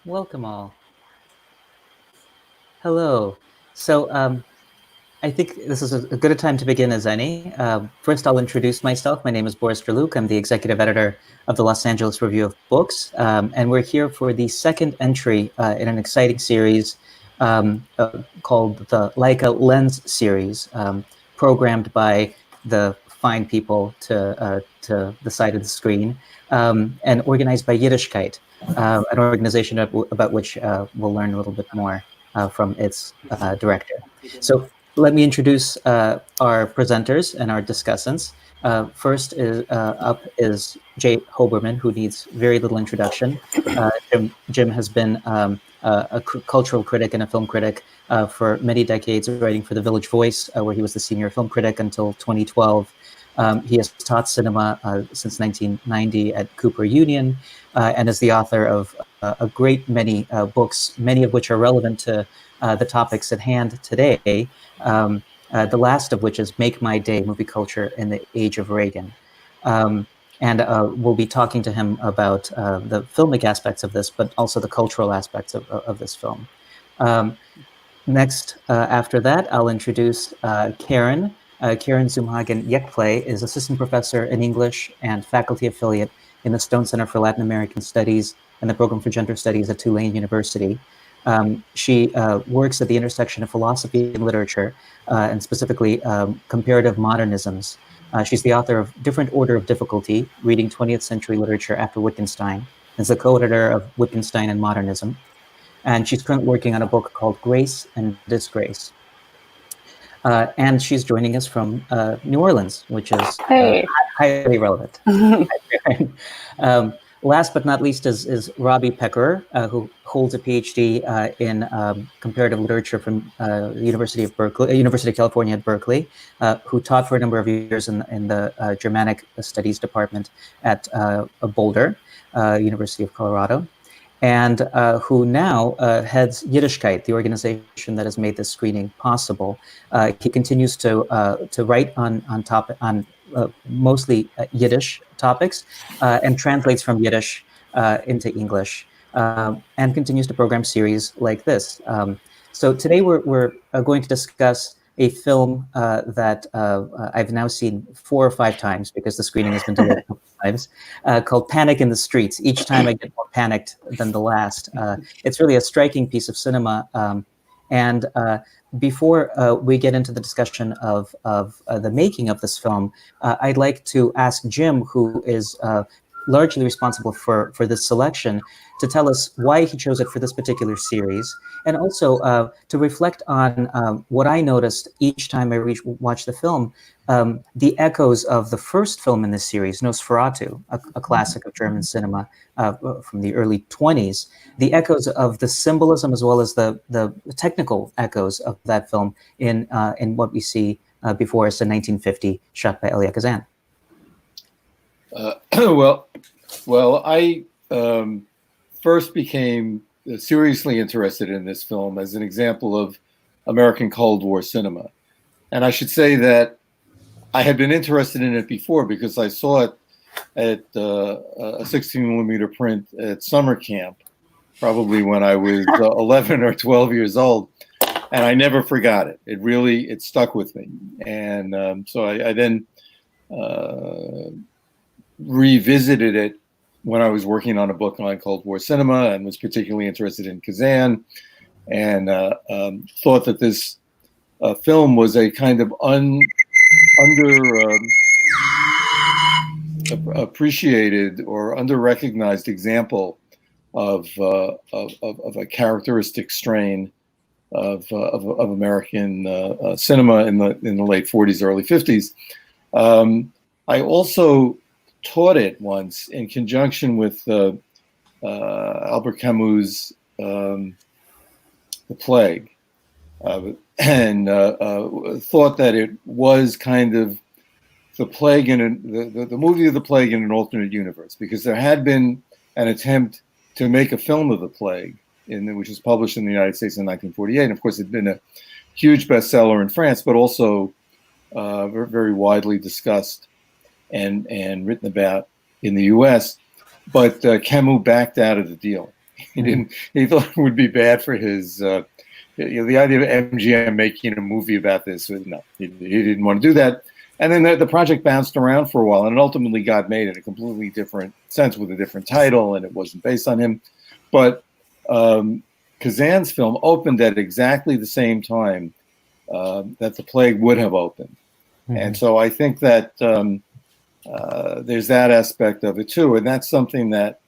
Welcome all. Hello. So I think this is a good a time to begin as any. First, I'll introduce myself. My name is Boris Dralyuk. I'm the executive editor of the Los Angeles Review of Books, and we're here for the second entry in an exciting series called the LAYKA Lens series, programmed by the fine people to the side of the screen, and organized by Yiddishkayt, an organization about which we'll learn a little bit more from its director. So let me introduce our presenters and our discussants. First is up is Hoberman, who needs very little introduction. Jim has been a cultural critic and a film critic for many decades, writing for The Village Voice, where he was the senior film critic until 2012. He has taught cinema since 1990 at Cooper Union and is the author of a great many books, many of which are relevant to the topics at hand today, the last of which is Make My Day, Movie Culture in the Age of Reagan. And we'll be talking to him about the filmic aspects of this, but also the cultural aspects of this film. Next, after that, I'll introduce Karen. Karen Zumhagen-Yekplé is assistant professor in English and faculty affiliate in the Stone Center for Latin American Studies and the Program for Gender Studies at Tulane University. She works at the intersection of philosophy and literature, and specifically comparative modernisms. She's the author of Different Order of Difficulty, Reading 20th Century Literature After Wittgenstein, and is the co-editor of Wittgenstein and Modernism. And she's currently working on a book called Grace and Disgrace. And she's joining us from New Orleans, which is highly relevant. Last but not least is Robbie Peckerar, who holds a PhD in comparative literature from the University of California at Berkeley, who taught for a number of years in the Germanic Studies Department at Boulder, University of Colorado, and who now heads Yiddishkayt, the organization that has made this screening possible. He continues to write on mostly Yiddish topics and translates from Yiddish into English and continues to program series like this. So today we're going to discuss a film that I've now seen 4 or 5 times because the screening has been delayed a couple of times, called Panic in the Streets. Each time I get more panicked than the last. It's really a striking piece of cinema. And before we get into the discussion of the making of this film, I'd like to ask Jim, who is largely responsible for this selection, to tell us why he chose it for this particular series, and also to reflect on what I noticed each time I watched the film, the echoes of the first film in this series, Nosferatu, a classic of German cinema from the early 20s, the echoes of the symbolism as well as the technical echoes of that film in what we see before us in 1950, shot by Elia Kazan. Well, I first became seriously interested in this film as an example of American Cold War cinema. And I should say that I had been interested in it before because I saw it at a 16-millimeter print at summer camp, probably when I was 11 or 12 years old. And I never forgot it. It stuck with me. And so I then revisited it when I was working on a book on Cold War cinema and was particularly interested in Kazan, and thought that this film was a kind of underappreciated or under-recognized example of a characteristic strain of American cinema in the late 40s, early 50s. I also taught it once in conjunction with Albert Camus' The Plague, and thought that it was kind of the plague the movie of the plague in an alternate universe, because there had been an attempt to make a film of the plague, which was published in the United States in 1948. And of course, it had been a huge bestseller in France, but also very widely discussed and written about in the U.S., but Camus backed out of the deal. He thought it would be bad for his. The idea of MGM making a movie about this, no, he didn't want to do that. And then the project bounced around for a while, and it ultimately got made in a completely different sense with a different title, and it wasn't based on him. But Kazan's film opened at exactly the same time that The Plague would have opened. Mm-hmm. And so I think that there's that aspect of it too, and that's something that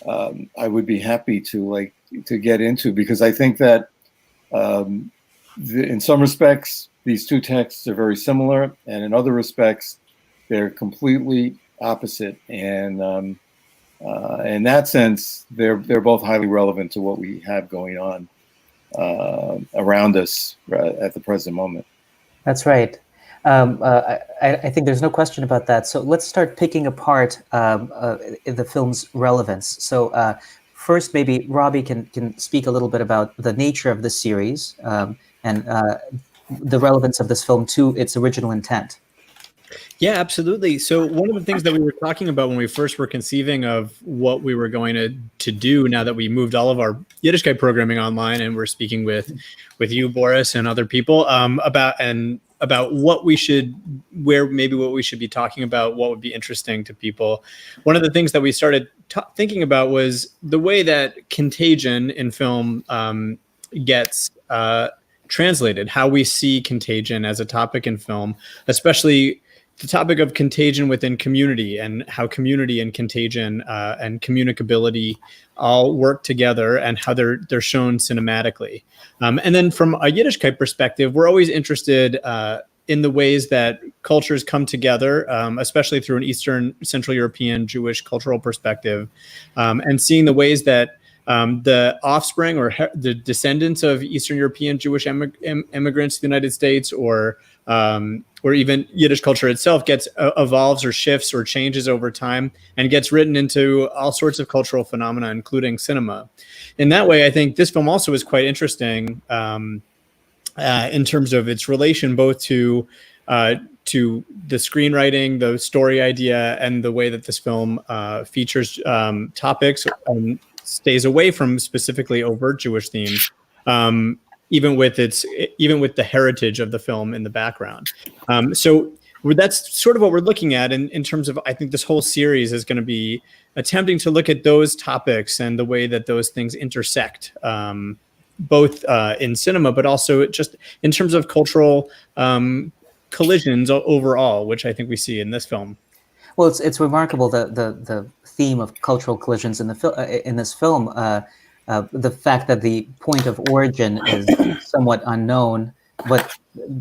I would be happy to get into, because I think that in some respects these two texts are very similar, and in other respects they're completely opposite. And in that sense, they're both highly relevant to what we have going on around us at the present moment. That's right. I think there's no question about that. So let's start picking apart the film's relevance. So first, maybe Robbie can speak a little bit about the nature of the series and the relevance of this film to its original intent. Yeah, absolutely. So one of the things that we were talking about when we first were conceiving of what we were going to do, now that we moved all of our Yiddishkayt programming online and we're speaking with you, Boris, and other people about what we should be talking about, what would be interesting to people. One of the things that we started thinking about was the way that contagion in film gets translated, how we see contagion as a topic in film, especially the topic of contagion within community, and how community and contagion and communicability all work together, and how they're shown cinematically. And then from a Yiddishkayt perspective, we're always interested in the ways that cultures come together, especially through an Eastern Central European Jewish cultural perspective, and seeing the ways that the offspring or the descendants of Eastern European Jewish immigrants to the United States, or even Yiddish culture itself, evolves or shifts or changes over time and gets written into all sorts of cultural phenomena, including cinema. In that way, I think this film also is quite interesting in terms of its relation both to the screenwriting, the story idea, and the way that this film features topics and stays away from specifically overt Jewish themes, even with the heritage of the film in the background. So that's sort of what we're looking at in terms of, I think this whole series is going to be attempting to look at those topics and the way that those things intersect, both in cinema, but also just in terms of cultural collisions overall, which I think we see in this film. Well, it's remarkable the theme of cultural collisions in this film. The fact that the point of origin is somewhat unknown, but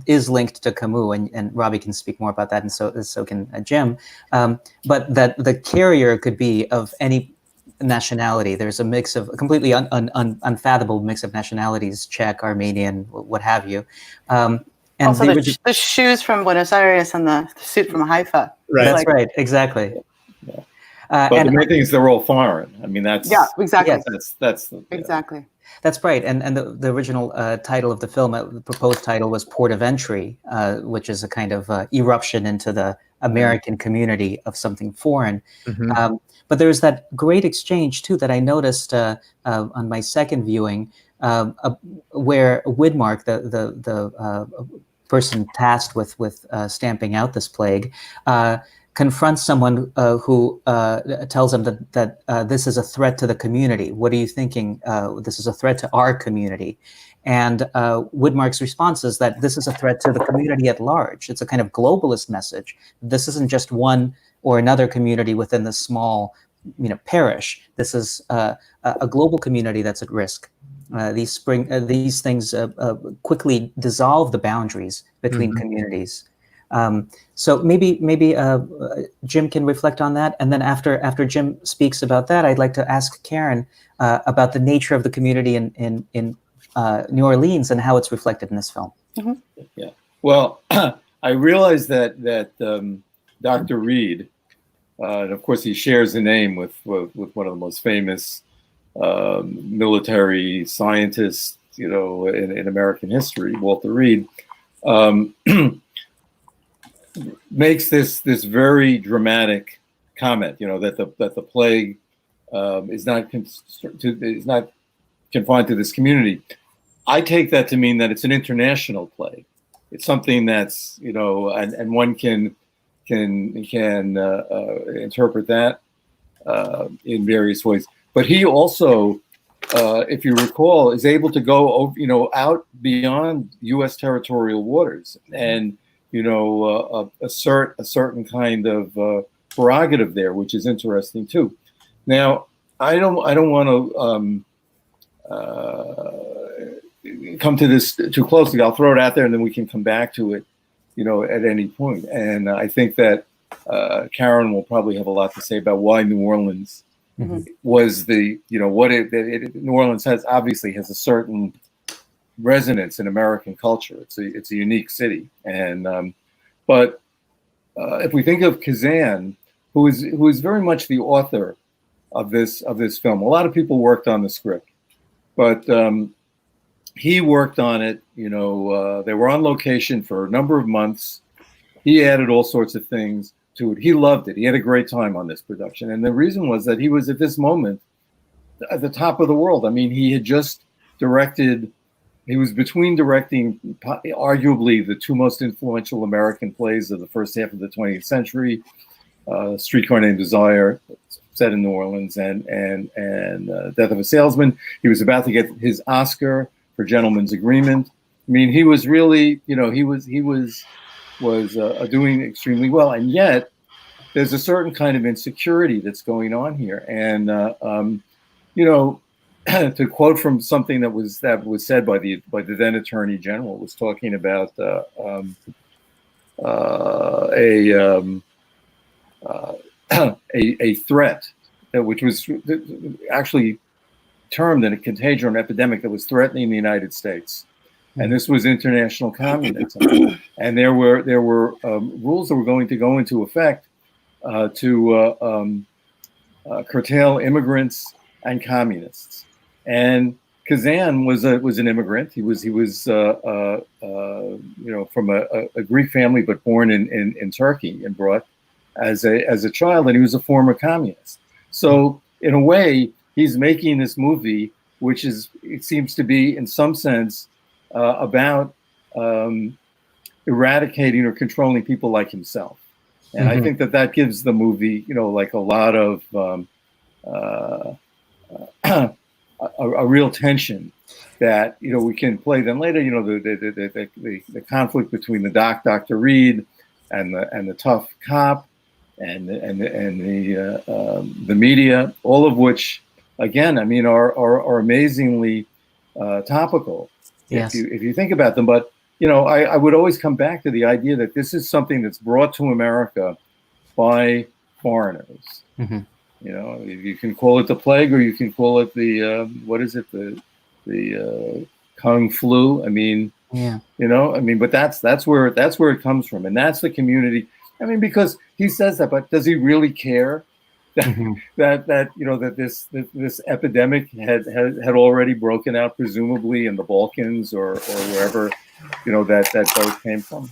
is linked to Camus, and Robbie can speak more about that, and so can Jim. But that the carrier could be of any nationality. There's a mix of a completely unfathomable mix of nationalities: Czech, Armenian, what have you. And also, the shoes from Buenos Aires and the suit from Haifa. Right. That's right. Exactly. Yeah. But the main thing is they're all foreign. I mean, that's exactly. That's exactly. That's right. And the original title of the film, the proposed title, was Port of Entry, which is a kind of eruption into the American community of something foreign. Mm-hmm. But there's that great exchange too that I noticed on my second viewing, where Widmark, the person tasked with stamping out this plague, confronts someone who tells him that this is a threat to the community. What are you thinking? This is a threat to our community. And Widmark's response is that this is a threat to the community at large. It's a kind of globalist message. This isn't just one or another community within the small, parish. This is a global community that's at risk. These things quickly dissolve the boundaries between communities. So maybe Jim can reflect on that, and then after Jim speaks about that, I'd like to ask Karen about the nature of the community in New Orleans and how it's reflected in this film. Mm-hmm. Yeah. Well, I realized that Dr. Reed, and of course he shares a name with one of the most famous military scientists, in American history, Walter Reed, makes this very dramatic comment, that the plague is not confined to this community. I take that to mean that it's an international play. It's something that's, you know, and one can interpret that in various ways. But he also, if you recall, is able to go, you know, out beyond U.S. territorial waters and, you know, assert a certain kind of prerogative there, which is interesting too. Now, I don't want to come to this too closely. I'll throw it out there, and then we can come back to it, you know, at any point. And I think that Karen will probably have a lot to say about why New Orleans was the, you know, what New Orleans obviously has a certain resonance in American culture. It's a unique city, and but if we think of Kazan, who is very much the author of this film, a lot of people worked on the script, but he worked on it. You know, they were on location for a number of months. He added all sorts of things to it. He loved it. He had a great time on this production, and the reason was that he was at this moment at the top of the world. I mean, he had just directed. He was between directing arguably the two most influential American plays of the first half of the 20th century, Streetcar Named Desire, set in New Orleans, and Death of a Salesman. He was about to get his Oscar for Gentleman's Agreement. I mean, he was really, you know, he was doing extremely well, and yet there's a certain kind of insecurity that's going on here, and you know. To quote from something that was said by the then Attorney General, was talking about a threat which was actually termed a contagion or epidemic that was threatening the United States, and this was international communism, and there were rules that were going to go into effect to curtail immigrants and communists. And Kazan was an immigrant. He was you know, from a Greek family, but born in Turkey and brought as a child, and he was a former communist. So in a way, he's making this movie, which it seems to be in some sense about eradicating or controlling people like himself. And I think that gives the movie, you know, like a lot of a real tension that, you know, we can play then later. You know, the conflict between the Dr. Reed and the tough cop and the media, all of which, again, I mean, are amazingly topical if you think about them. But you know, I would always come back to the idea that this is something that's brought to America by foreigners. You know, you can call it the plague, or you can call it the the Kung flu. I mean, you know, I mean, but that's where it comes from, and that's the community. I mean, because he says that, but does he really care that you know, that this epidemic had already broken out, presumably in the Balkans or wherever, you know, that boat came from?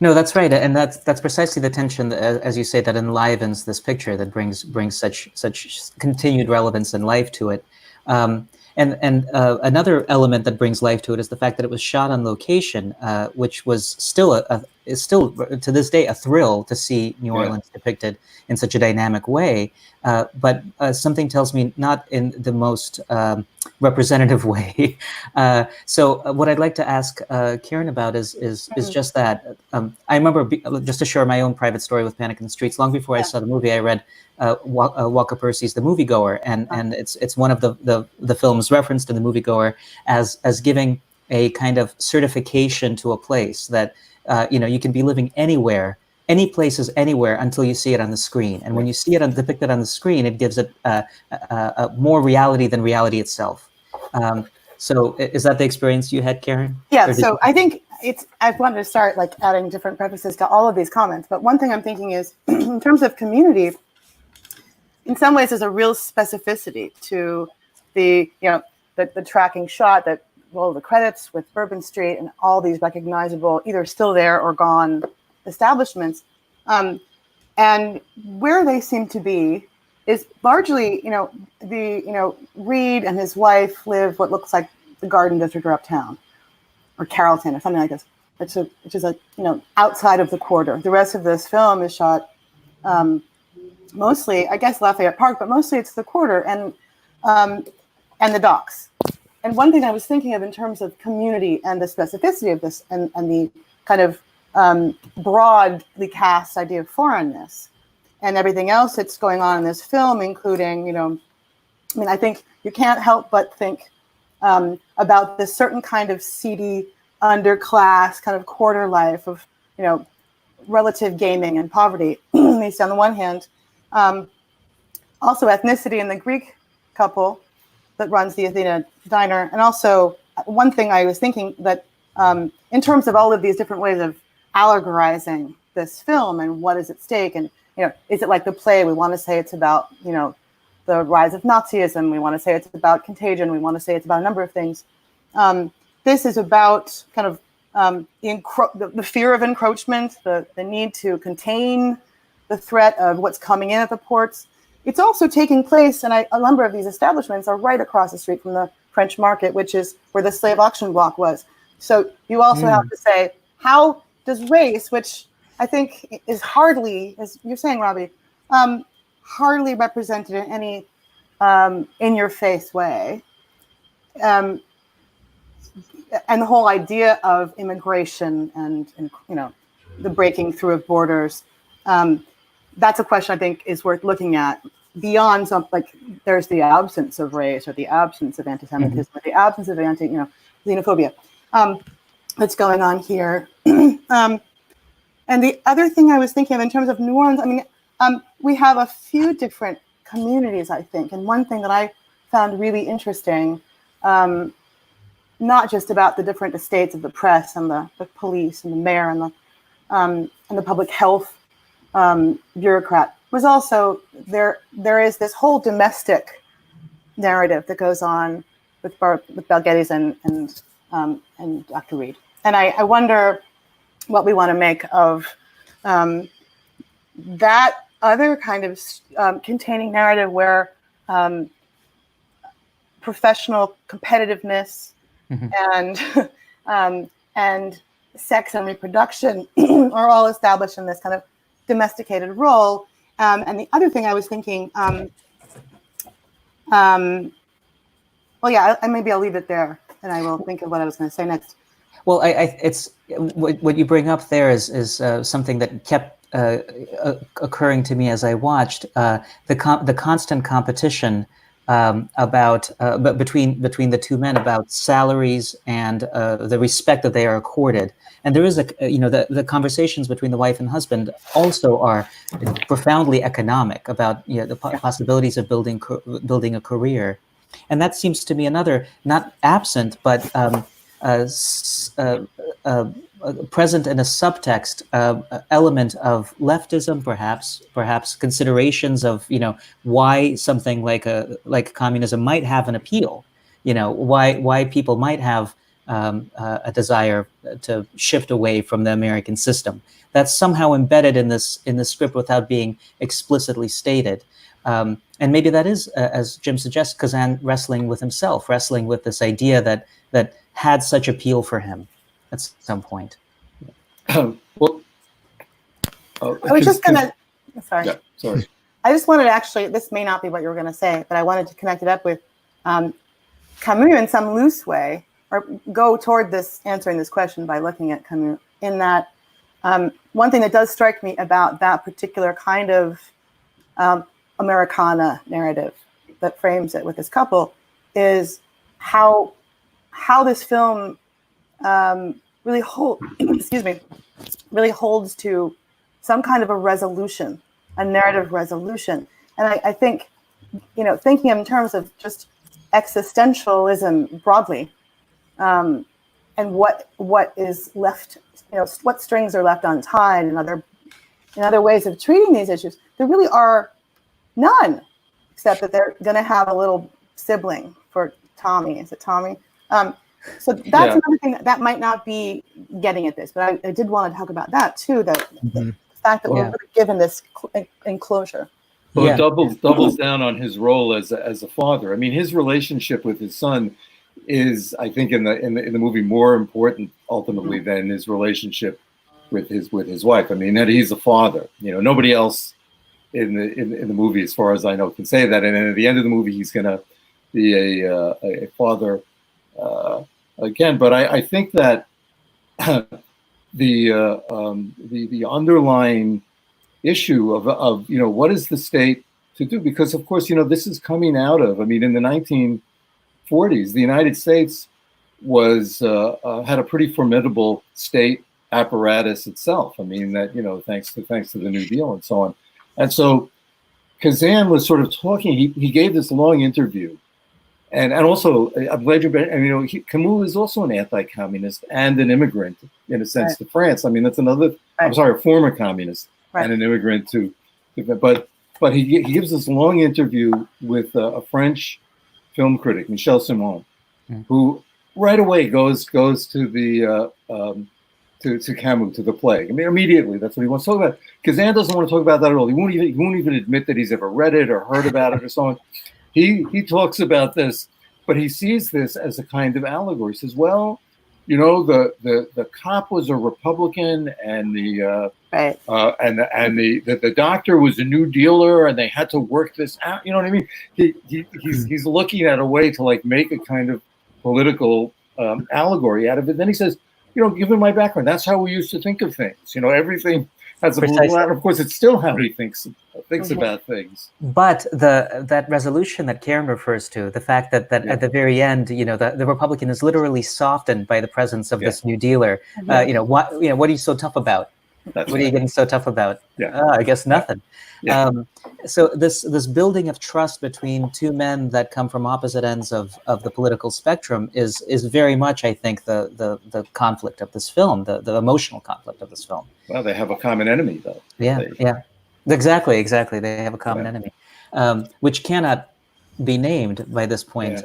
No, that's right, and that's precisely the tension, as you say, that enlivens this picture, that brings such continued relevance and life to it. And another element that brings life to it is the fact that it was shot on location, which was is still to this day a thrill to see New Orleans depicted in such a dynamic way. But something tells me not in the most representative way. So what I'd like to ask Karen about is just that. I remember, just to share my own private story with Panic in the Streets, long before I saw the movie, I read Walker Percy's The Moviegoer, and it's one of the films referenced in The Moviegoer as giving a kind of certification to a place that you know, you can be living anywhere, any places, anywhere, until you see it on the screen. And when you see it depicted on the screen, it gives it more reality than reality itself. So is that the experience you had, Karen? Yeah, so I think I wanted to start like adding different prefaces to all of these comments. But one thing I'm thinking is, in terms of community, in some ways there's a real specificity to the, you know, the tracking shot that roll the credits with Bourbon Street and all these recognizable, either still there or gone establishments. And where they seem to be is largely, Reed and his wife live what looks like the Garden District or Uptown or Carrollton or something like this, which is outside of the quarter. The rest of this film is shot mostly, I guess, Lafayette Park, but mostly it's the quarter and the docks. And one thing I was thinking of in terms of community and the specificity of this and the kind of broadly cast idea of foreignness and everything else that's going on in this film, including, I think you can't help but think about this certain kind of seedy underclass kind of quarter life of, relative gaming and poverty, at least on the one hand. Also ethnicity in the Greek couple that runs the Athena Diner. And also one thing I was thinking that in terms of all of these different ways of allegorizing this film and what is at stake, and is it like the play? We want to say it's about the rise of Nazism. We want to say it's about contagion. We want to say it's about a number of things. This is about kind of the fear of encroachment, the need to contain the threat of what's coming in at the ports. It's also taking place, and a number of these establishments are right across the street from the French market, which is where the slave auction block was. So you also have to say, how does race, which I think is hardly, as you're saying, Robbie, hardly represented in any in-your-face way, and the whole idea of immigration and the breaking through of borders, that's a question I think is worth looking at beyond there's the absence of race or the absence of anti-Semitism or the absence of xenophobia that's going on here. And the other thing I was thinking of in terms of New Orleans, we have a few different communities, I think. And one thing that I found really interesting, not just about the different estates of the press and the police and the mayor and the public health bureaucrat, was also there is this whole domestic narrative that goes on with Balgedes and Dr. Reed. And I wonder what we want to make of that other kind of containing narrative where professional competitiveness and sex and reproduction are all established in this kind of domesticated role. And the other thing I was thinking, maybe I'll leave it there, and I will think of what I was going to say next. Well, it's what you bring up there is something that kept occurring to me as I watched the constant competition between the two men about salaries and the respect that they are accorded. And there is the conversations between the wife and husband also are profoundly economic about the possibilities of building a career, and that seems to me another not absent but present in a subtext element of leftism, perhaps considerations of why something like communism might have an appeal, why people might have a desire to shift away from the American system. That's somehow embedded in this script without being explicitly stated. And maybe that is, as Jim suggests, Kazan wrestling with himself, wrestling with this idea that had such appeal for him at some point. I was just gonna, sorry. Yeah, sorry. I just wanted to actually, this may not be what you were gonna say, but I wanted to connect it up with Camus in some loose way, or go toward answering this question by looking at Camus, in that one thing that does strike me about that particular kind of Americana narrative that frames it with this couple is how this film really holds to some kind of a resolution, a narrative resolution. And I think, thinking in terms of just existentialism broadly, and what is left, what strings are left untied, and other ways of treating these issues, there really are none, except that they're going to have a little sibling for Tommy. Is it Tommy? So that's another thing that might not be getting at this, but I did want to talk about that too, the fact that we're really given this enclosure. Well, Yeah. it doubles down on his role as a father. I mean, his relationship with his son is, I think, in the movie more important ultimately than his relationship with his wife. I mean, that he's a father. You know, nobody else in the movie, as far as I know, can say that. And then at the end of the movie, he's going to be a father again. But I think that the underlying issue of you know, what is the state to do? Because of course, you know, this is coming out of, I mean, in the 1940s, the United States was had a pretty formidable state apparatus itself. I mean, that, you know, thanks to the New Deal and so on. And so Kazan was sort of talking, he gave this long interview. And also, I'm glad you, I mean, you know, Camus is also an anti-communist and an immigrant, in a sense, to France. I mean, that's another, I'm sorry, a former communist and an immigrant to, but he gives this long interview with a French film critic, Michel Simon, who right away goes to the to Camus, to the plague. I mean, immediately, that's what he wants to talk about. Kazan doesn't want to talk about that at all. He won't even admit that he's ever read it or heard about it or so on. He talks about this, but he sees this as a kind of allegory. He says, well, you know, the cop was a Republican, and the doctor was a New Dealer, and they had to work this out. You know what I mean? He's looking at a way to like make a kind of political allegory out of it. Then he says, you know, given my background, that's how we used to think of things. You know, everything has a political outcome. Of course, it's still how he thinks about things. But that resolution that Karen refers to, the fact that at the very end, you know, the Republican is literally softened by the presence of this New Dealer. You know, what are you so tough about? What are you getting so tough about? I guess nothing. So this building of trust between two men that come from opposite ends of the political spectrum is very much, I think, the conflict of this film, the emotional conflict of this film. Well, they have a common enemy, though. Exactly. They have a common enemy, which cannot be named by this point.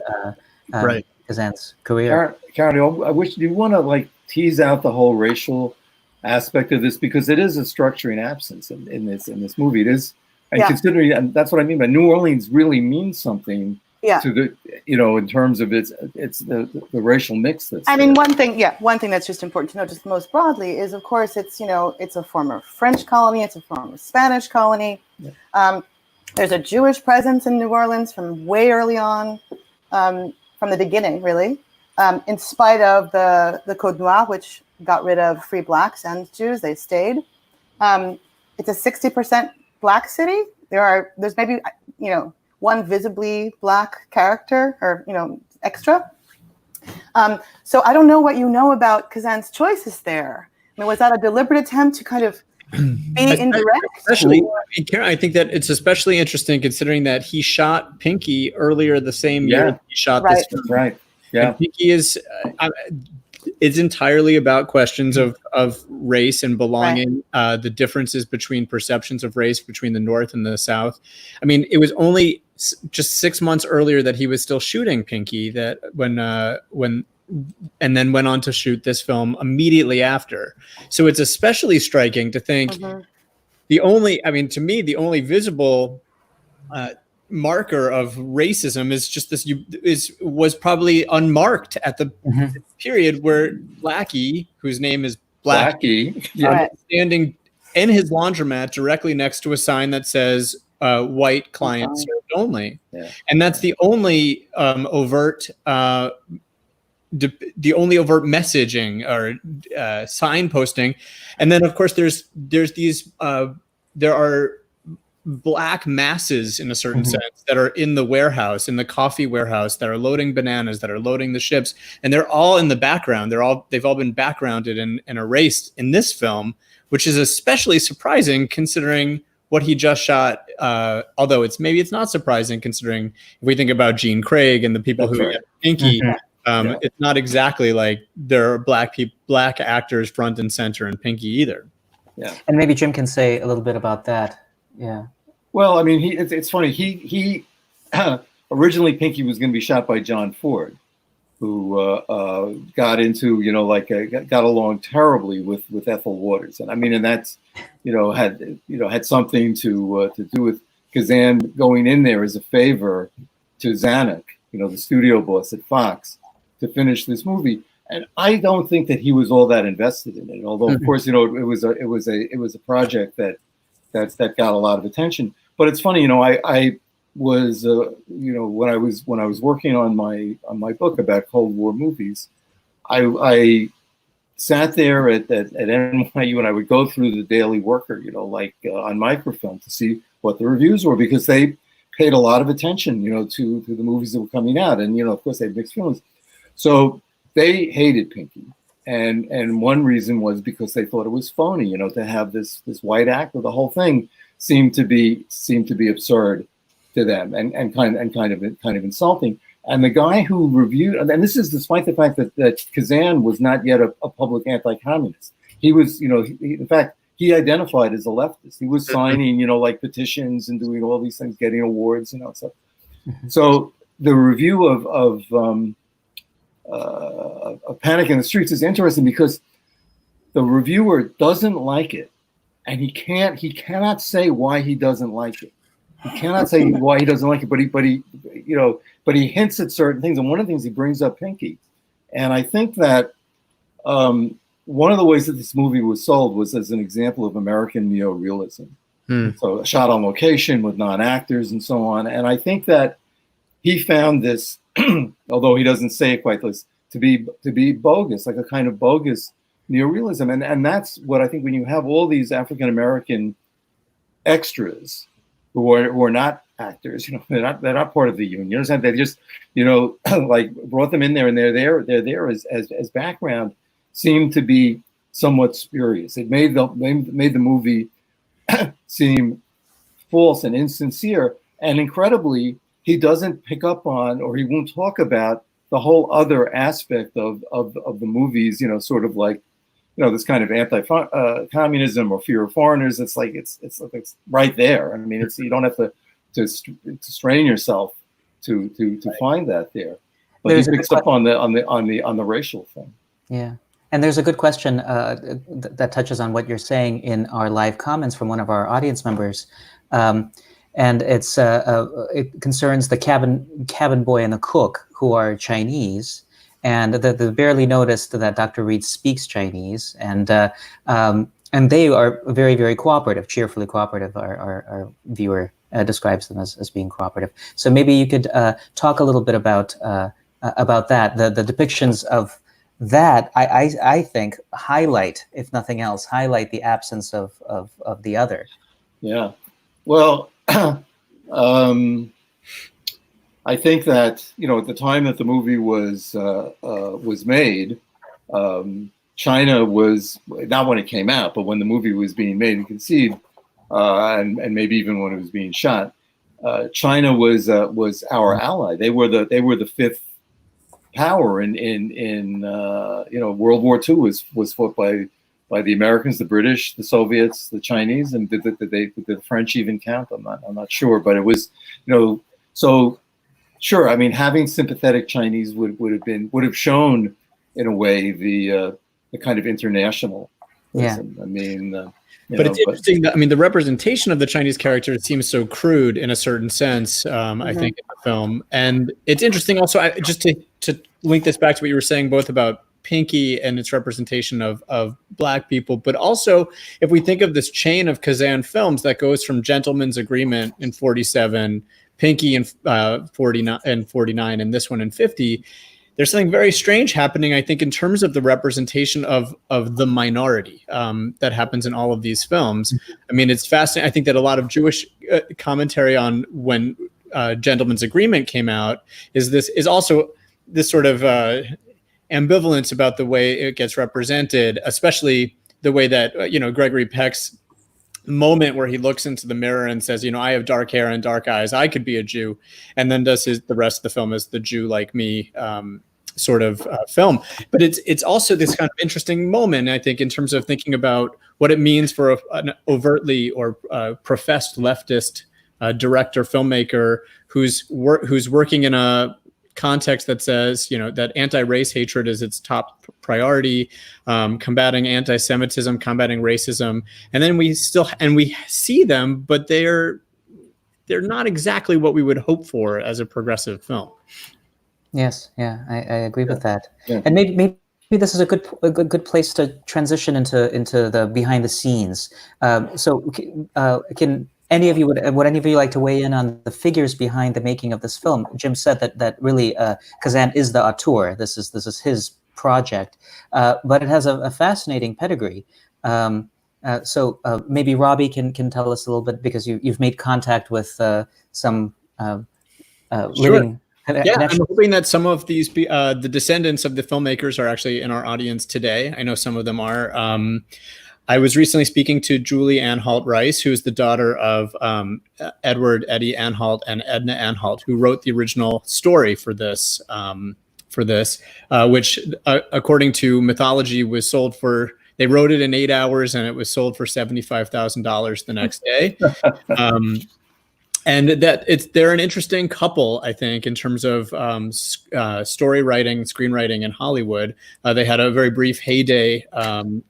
Kazan's career. Karen, I wish, do you want to like tease out the whole racial aspect of this, because it is a structuring absence in this movie. It is, and considering, and that's what I mean by New Orleans really means something to the, you know, in terms of it's the racial mix that's I mean, one thing that's just important to know, just most broadly, is of course it's, you know, it's a former French colony, it's a former Spanish colony. There's a Jewish presence in New Orleans from way early on, from the beginning, really, in spite of the Code Noir, which got rid of free blacks and Jews. They stayed. It's a 60% black city. There's maybe, you know, one visibly black character or, you know, extra. So I don't know what you know about Kazan's choices there. I mean, was that a deliberate attempt to kind of be indirect? Especially, I think that it's especially interesting considering that he shot Pinkie earlier the same year that he shot this film. Right. Yeah. And Pinkie is it's entirely about questions of race and belonging, the differences between perceptions of race between the North and the South. I mean, it was only just 6 months earlier that he was still shooting Pinkie, that when and then went on to shoot this film immediately after. So it's especially striking to think to me, the only visible marker of racism is just this was probably unmarked at the period where Blackie, whose name is Blackie, standing in his laundromat directly next to a sign that says white client served only. And that's the only overt messaging or signposting. And then of course there's these there are black masses in a certain sense that are in the warehouse, in the coffee warehouse, that are loading bananas, that are loading the ships, and they're all in the background. They've all been backgrounded and erased in this film, which is especially surprising considering what he just shot. Although it's not surprising considering if we think about Gene Craig and the people who get Pinkie. It's not exactly like there are black actors front and center in Pinkie either. And maybe Jim can say a little bit about that. Well, I mean, it's funny. He originally Pinkie was going to be shot by John Ford, who got into, you know, like got along terribly with Ethel Waters, and I mean, and that's, you know, had something to do with Kazan going in there as a favor to Zanuck, the studio boss at Fox, to finish this movie. And I don't think that he was all that invested in it. Although, of course, it was a project that got a lot of attention. But it's funny, I was, when I was working on my book about Cold War movies, I sat there at NYU and I would go through the Daily Worker, on microfilm to see what the reviews were, because they paid a lot of attention, to the movies that were coming out, and of course they had mixed feelings. So they hated Pinkie, and one reason was because they thought it was phony, to have this white actor. The whole thing seemed to be absurd to them, and kind of insulting. And the guy who reviewed, and this is despite the fact that Kazan was not yet a public anti-communist. He was, in fact, he identified as a leftist. He was signing, petitions and doing all these things, getting awards, stuff. So the review of Panic in the Streets is interesting because the reviewer doesn't like it, and he cannot say why he doesn't like it. He cannot say why he doesn't like it, but he hints at certain things. And one of the things he brings up Pinkie, and I think that one of the ways that this movie was sold was as an example of American neorealism. So shot on location with non-actors and so on. And I think that he found this, although he doesn't say it quite this, to be bogus, like a kind of bogus neorealism. And that's what I think when you have all these African American extras who are not actors, they're not part of the union. You understand? They just, like brought them in there, and they're there as background, seemed to be somewhat spurious. It made the movie seem false and insincere. And incredibly, he doesn't pick up on, or he won't talk about, the whole other aspect of the movies, sort of like, this kind of anti-communism or fear of foreigners. It's like it's right there. I mean, you don't have to strain yourself to find that there. But he picks up on the racial thing. Yeah. And there's a good question that touches on what you're saying in our live comments from one of our audience members. And it concerns the cabin boy and the cook, who are Chinese. And they barely noticed that Dr. Reed speaks Chinese. And they are very, very cooperative, cheerfully cooperative. Our viewer describes them as being cooperative. So maybe you could talk a little bit about that. The depictions of that, I think, highlight, if nothing else, the absence of the other. Yeah. Well, I think that, at the time that the movie was made, China was, not when it came out, but when the movie was being made and conceived, and maybe even when it was being shot, China was our ally. They were the fifth power in World War II was fought by the Americans, the British, the Soviets, the Chinese, and did the French even count? I'm not sure, but it was, so sure. I mean, having sympathetic Chinese would have shown, in a way, the kind of international. Yeah. I mean, but it's interesting that, the representation of the Chinese character seems so crude in a certain sense, I think, in the film. And it's interesting also, just to link this back to what you were saying, both about Pinkie and its representation of Black people, but also if we think of this chain of Kazan films that goes from Gentleman's Agreement in 47, Pinkie in 49, and this one in 50, there's something very strange happening, I think, in terms of the representation of the minority that happens in all of these films. I mean, it's fascinating. I think that a lot of Jewish commentary on when Gentleman's Agreement came out is also this sort of ambivalence about the way it gets represented, especially the way that, Gregory Peck's moment where he looks into the mirror and says, I have dark hair and dark eyes, I could be a Jew, and then does the rest of the film as the Jew like me sort of film. But it's also this kind of interesting moment, I think, in terms of thinking about what it means for an overtly or professed leftist director, filmmaker who's working in a context that says, that anti-race hatred is its top priority, combating anti-Semitism, combating racism, and then we see them, but they're they're not exactly what we would hope for as a progressive film. Yes, yeah, I agree with that. Yeah. And maybe this is a good place to transition into the behind the scenes. So can any of you would any of you like to weigh in on the figures behind the making of this film? Jim said that really Kazan is the auteur. This is his project, but it has a fascinating pedigree. So maybe Robbie can tell us a little bit, because you've made contact with some living. Yeah, I'm hoping that some of these, the descendants of the filmmakers, are actually in our audience today. I know some of them are. I was recently speaking to Julie Anhalt Rice, who is the daughter of Edward Eddie Anhalt and Edna Anhalt, who wrote the original story for this, which, according to mythology, was sold for. They wrote it in 8 hours, and it was sold for $75,000 the next day. And they're an interesting couple, I think, in terms of story writing, screenwriting in Hollywood. They had a very brief heyday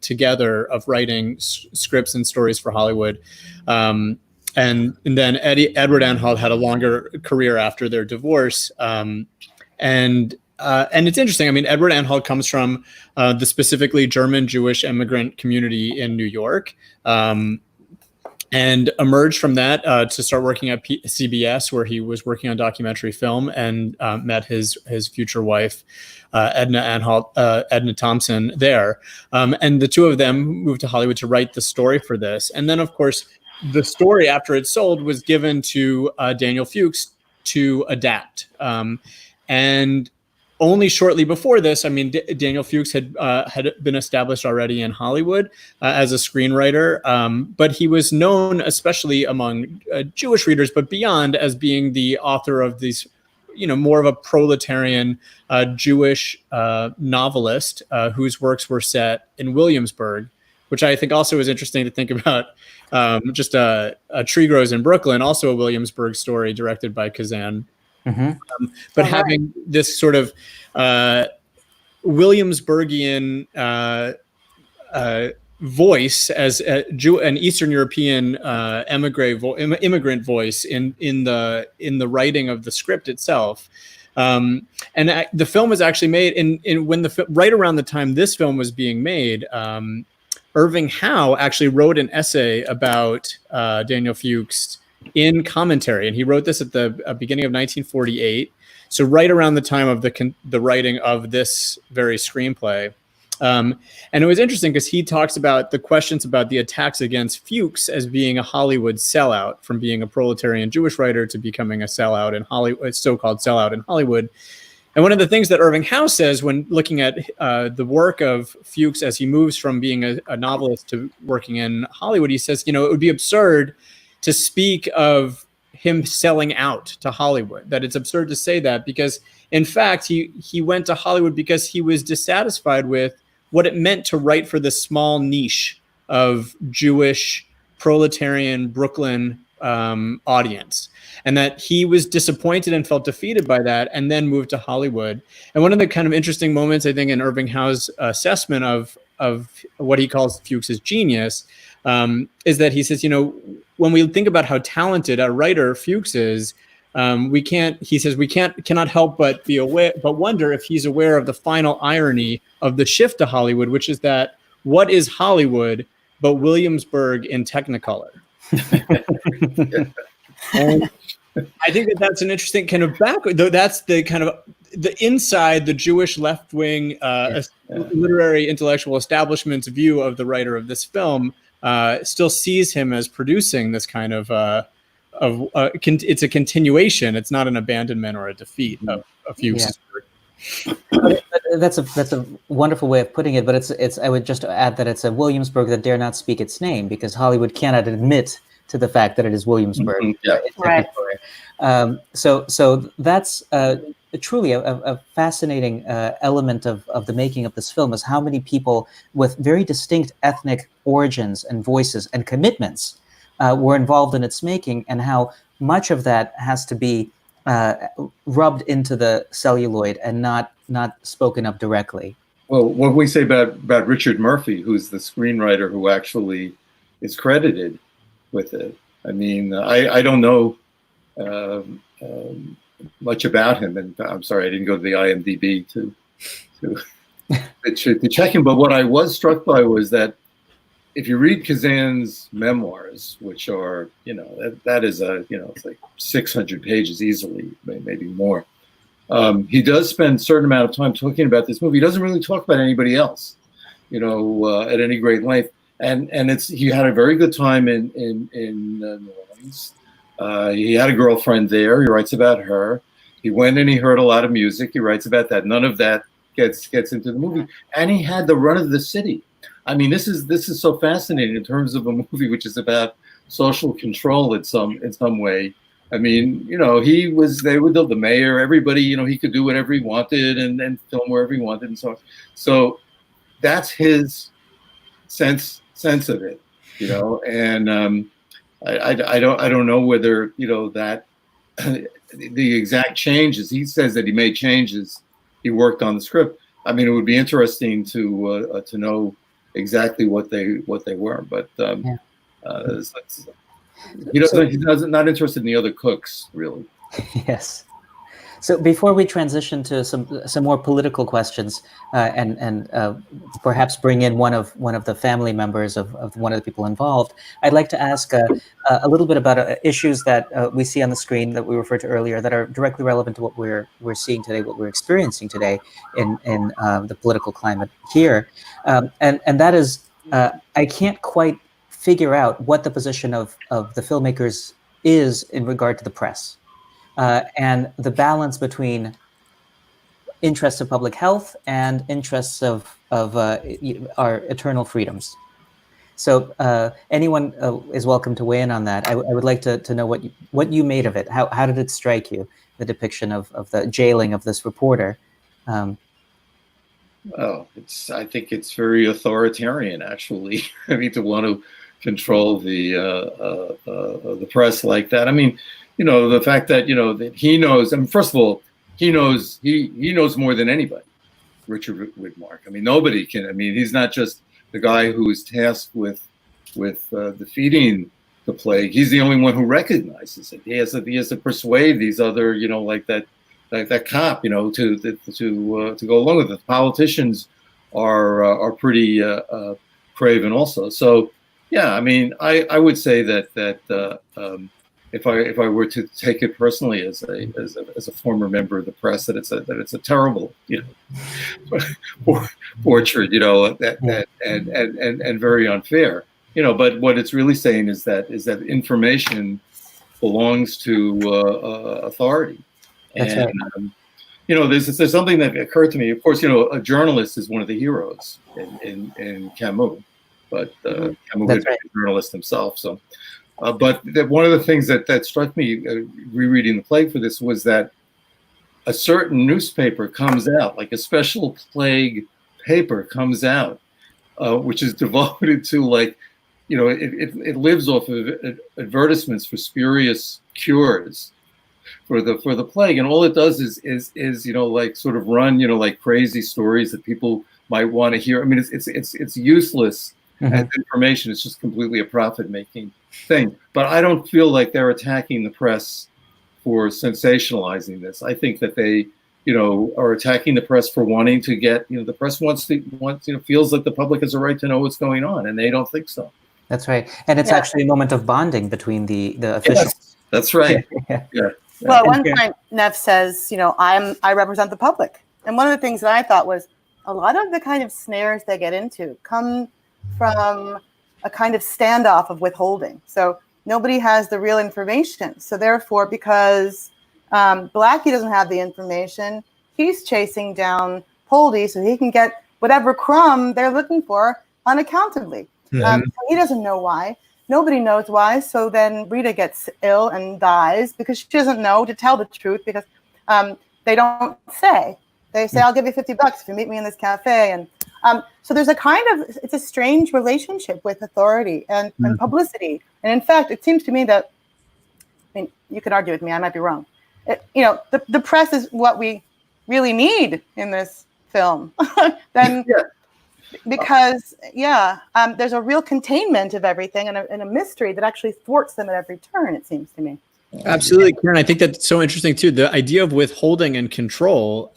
together of writing scripts and stories for Hollywood. And then Edward Anhalt had a longer career after their divorce. And it's interesting. I mean, Edward Anhalt comes from the specifically German Jewish immigrant community in New York. And emerged from that to start working at CBS, where he was working on documentary film, and met his future wife, Edna Thompson, there. And the two of them moved to Hollywood to write the story for this. And then, of course, the story, after it sold, was given to Daniel Fuchs to adapt. And only shortly before this, I mean, Daniel Fuchs had been established already in Hollywood as a screenwriter, but he was known, especially among Jewish readers, but beyond, as being the author of these, more of a proletarian Jewish novelist whose works were set in Williamsburg, which I think also is interesting to think about. Just a Tree Grows in Brooklyn, also a Williamsburg story directed by Kazan. Mm-hmm. But having this sort of Williamsburgian voice as an Eastern European immigrant voice in the writing of the script itself, and the film was actually made right around the time this film was being made. Irving Howe actually wrote an essay about Daniel Fuchs in Commentary, and he wrote this at the beginning of 1948, so right around the time of the writing of this very screenplay. And it was interesting because he talks about the questions about the attacks against Fuchs as being a Hollywood sellout, from being a proletarian Jewish writer to becoming a sellout in Hollywood, so-called sellout in Hollywood. And one of the things that Irving Howe says when looking at the work of Fuchs as he moves from being a novelist to working in Hollywood, he says, it would be absurd to speak of him selling out to Hollywood, that it's absurd to say that, because in fact, he went to Hollywood because he was dissatisfied with what it meant to write for this small niche of Jewish proletarian Brooklyn audience, and that he was disappointed and felt defeated by that, and then moved to Hollywood. And one of the kind of interesting moments, I think, in Irving Howe's assessment of what he calls Fuchs's genius is that he says, when we think about how talented a writer Fuchs is, we cannot help but wonder if he's aware of the final irony of the shift to Hollywood, which is that what is Hollywood but Williamsburg in Technicolor? And I think that's an interesting kind of background, though. That's the kind of the inside the Jewish left-wing literary intellectual establishment's view of the writer of this film. Still sees him as producing this kind of it's a continuation. It's not an abandonment or a defeat of Fuchs' work. That's a wonderful way of putting it. But it's I would just add that it's a Williamsburg that dare not speak its name, because Hollywood cannot admit to the fact that it is Williamsburg. Mm-hmm. Yeah. Right. So that's truly a fascinating element of the making of this film, is how many people with very distinct ethnic origins and voices and commitments were involved in its making, and how much of that has to be rubbed into the celluloid and not spoken of directly. Well, what we say about Richard Murphy, who's the screenwriter who actually is credited with it. I mean, I don't know much about him, and I'm sorry I didn't go to the IMDb to check him. But what I was struck by was that if you read Kazan's memoirs, which are, that is it's like 600 pages easily, maybe more. He does spend a certain amount of time talking about this movie. He doesn't really talk about anybody else, at any great length. And he had a very good time in New Orleans. He had a girlfriend there. He writes about her. He went and he heard a lot of music. He writes about that. None of that gets into the movie. And he had the run of the city. I mean, this is so fascinating in terms of a movie which is about social control in some way. I mean, they were the mayor, everybody, he could do whatever he wanted and film wherever he wanted and so on. So that's his sense of it, and I don't know whether, that the exact changes, he says that he made changes, he worked on the script. I mean, it would be interesting to know exactly what they were, but he's not interested in the other cooks, really. Yes. So before we transition to some more political questions, and perhaps bring in one of the family members of one of the people involved, I'd like to ask a little bit about issues that we see on the screen that we referred to earlier that are directly relevant to what we're seeing today, what we're experiencing today in the political climate here, and that is I can't quite figure out what the position of the filmmakers is in regard to the press. And the balance between interests of public health and interests of our eternal freedoms. So anyone is welcome to weigh in on that. I would like to know what you made of it. How did it strike you, the depiction of the jailing of this reporter? I think it's very authoritarian, actually. I mean, to want to control the press like that. I mean, the fact that, that he knows, I mean, first of all, he knows more than anybody, Richard Widmark. I mean, nobody can, I mean, he's not just the guy who is tasked with defeating the plague. He's the only one who recognizes it. He has to persuade these other, like that cop, to go along with it. The politicians are pretty craven also. So, yeah, I mean, I would say that if I were to take it personally as a former member of the press, that it's a terrible, portrait, and very unfair, But what it's really saying is that information belongs to authority. That's and, right. There's something that occurred to me. Of course, a journalist is one of the heroes in Camus, but Camus was a journalist himself, so. But one of the things that struck me rereading the plague for this was that a certain newspaper comes out, like a special plague paper comes out, which is devoted to it lives off of advertisements for spurious cures for the plague, and all it does is sort of run like crazy stories that people might want to hear. I mean, it's useless as information. It's just completely a profit-making thing. But I don't feel like they're attacking the press for sensationalizing this. I think that they, are attacking the press for wanting to get, the press feels like the public has a right to know what's going on, and they don't think so. That's right. And it's actually a moment of bonding between the officials. Yes, that's right. Yeah. Well, at one point, Neff says, I represent the public. And one of the things that I thought was a lot of the kind of snares they get into come from a kind of standoff of withholding. So nobody has the real information. So therefore, because Blackie doesn't have the information, he's chasing down Poldy so he can get whatever crumb they're looking for unaccountably. He doesn't know why. Nobody knows why. So then Rita gets ill and dies because she doesn't know to tell the truth, because they don't say. They say, I'll give you $50 if you meet me in this cafe. And so there's it's a strange relationship with authority and publicity. And in fact, it seems to me that, I mean, you can argue with me, I might be wrong. The press is what we really need in this film. Because there's a real containment of everything and a mystery that actually thwarts them at every turn, it seems to me. Absolutely, Karen. I think that's so interesting too. The idea of withholding and control,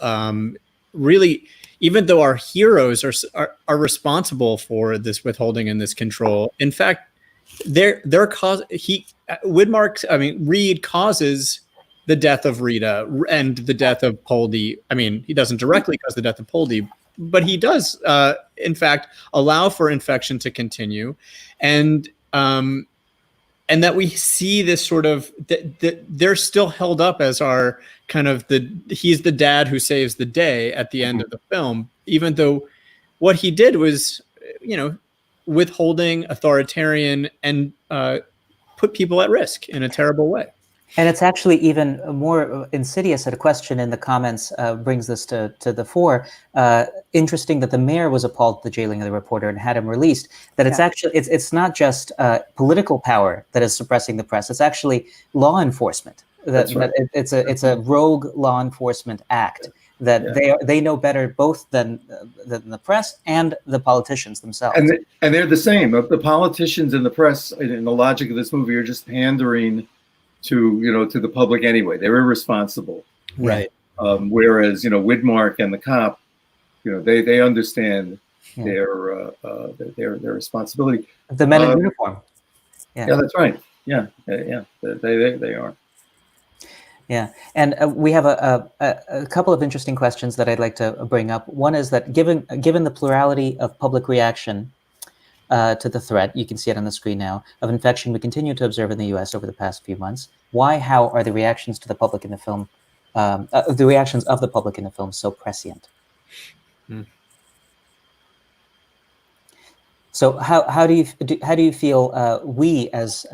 really, even though our heroes are responsible for this withholding and this control, in fact, their cause Reed causes the death of Rita and the death of Poldy. I mean, he doesn't directly cause the death of Poldy, but he does, in fact, allow for infection to continue, and that we see this sort of that they're still held up as our kind of he's the dad who saves the day at the end of the film, even though what he did was, withholding, authoritarian, and put people at risk in a terrible way. And it's actually even more insidious. A question in the comments brings this to the fore. Interesting that the mayor was appalled at the jailing of the reporter and had him released. That it's actually it's not just political power that is suppressing the press. It's actually law enforcement. That's right. It's a rogue law enforcement act that they know better both than the press and the politicians themselves. And they're the same. The politicians and the press, in the logic of this movie, are just pandering to the public anyway. They're irresponsible, right? Whereas Widmark and the cop, they understand their responsibility. The men in uniform. Yeah, that's right. Yeah, they are. Yeah, and we have a couple of interesting questions that I'd like to bring up. One is that given the plurality of public reaction to the threat, you can see it on the screen now, of infection we continue to observe in the U.S. over the past few months, how are the reactions to the public in the film, the reactions of the public in the film so prescient? So how do you feel we as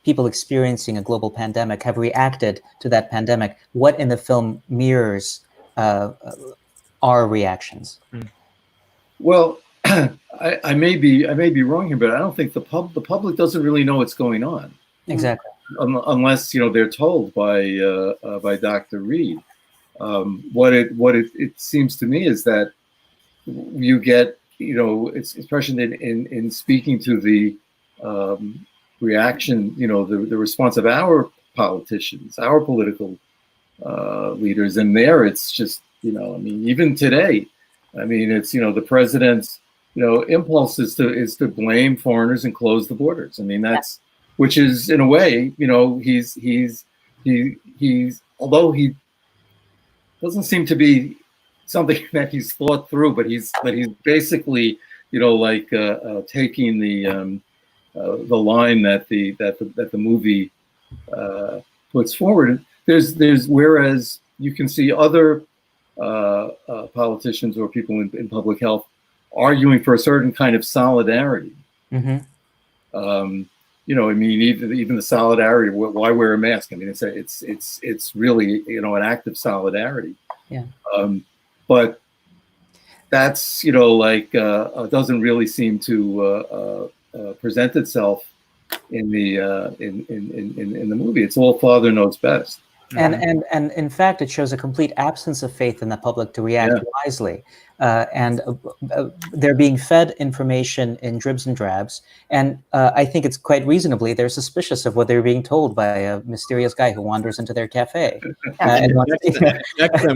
people experiencing a global pandemic have reacted to that pandemic? What in the film mirrors our reactions? Well, I may be wrong here, but I don't think the public doesn't really know what's going on. Exactly. Unless they're told by Dr. Reed. What it seems to me is that you get it's expression in speaking to the reaction, the response of our politicians, our political leaders, and there it's just even today, it's the president's impulse is to blame foreigners and close the borders. That's which is in a way he's although he doesn't seem to be something that he's thought through, but he's basically taking the line that the movie puts forward. There's whereas you can see other politicians or people in public health arguing for a certain kind of solidarity. Even the solidarity. Why wear a mask? It's really an act of solidarity. Yeah. But that's doesn't really seem to present itself in the movie. It's all father knows best. And in fact, it shows a complete absence of faith in the public to react wisely. And they're being fed information in dribs and drabs. And I think it's quite reasonably they're suspicious of what they're being told by a mysterious guy who wanders into their cafe. And them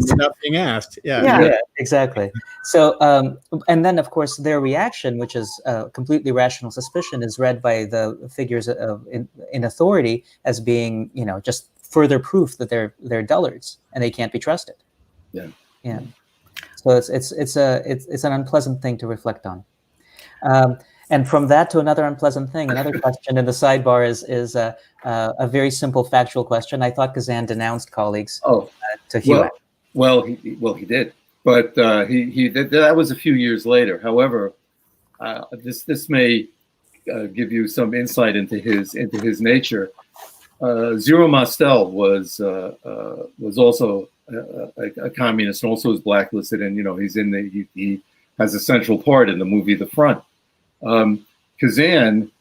without being asked. Yeah, exactly. So, and then, of course, their reaction, which is completely rational suspicion, is read by the figures in authority as being, just further proof that they're dullards and they can't be trusted. Yeah. So it's an unpleasant thing to reflect on. And from that to another unpleasant thing, another question in the sidebar is a very simple factual question. I thought Kazan denounced colleagues to Hewitt. Well, he did, but that was a few years later. However, this may give you some insight into his nature. Zero Mostel was also a communist and also was blacklisted, and he has a central part in the movie The Front. Kazan,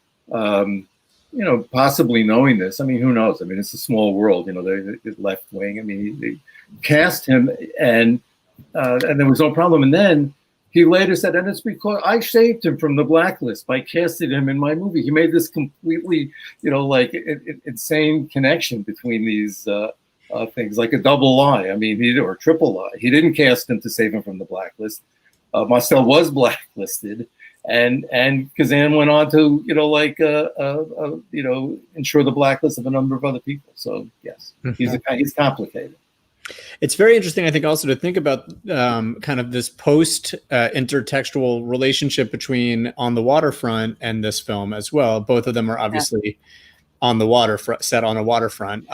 possibly knowing this, who knows? It's a small world, they're left wing. They cast him, and there was no problem. And then he later said, and it's because I saved him from the blacklist by casting him in my movie. He made this completely, like insane connection between these things, like a double lie. I mean, or a triple lie. He didn't cast him to save him from the blacklist. Mostel was blacklisted, and Kazan went on to, ensure the blacklist of a number of other people. So yes, he's complicated. It's very interesting, I think, also to think about kind of this post-intertextual relationship between On the Waterfront and this film as well. Both of them are obviously on the waterfront, set on a waterfront.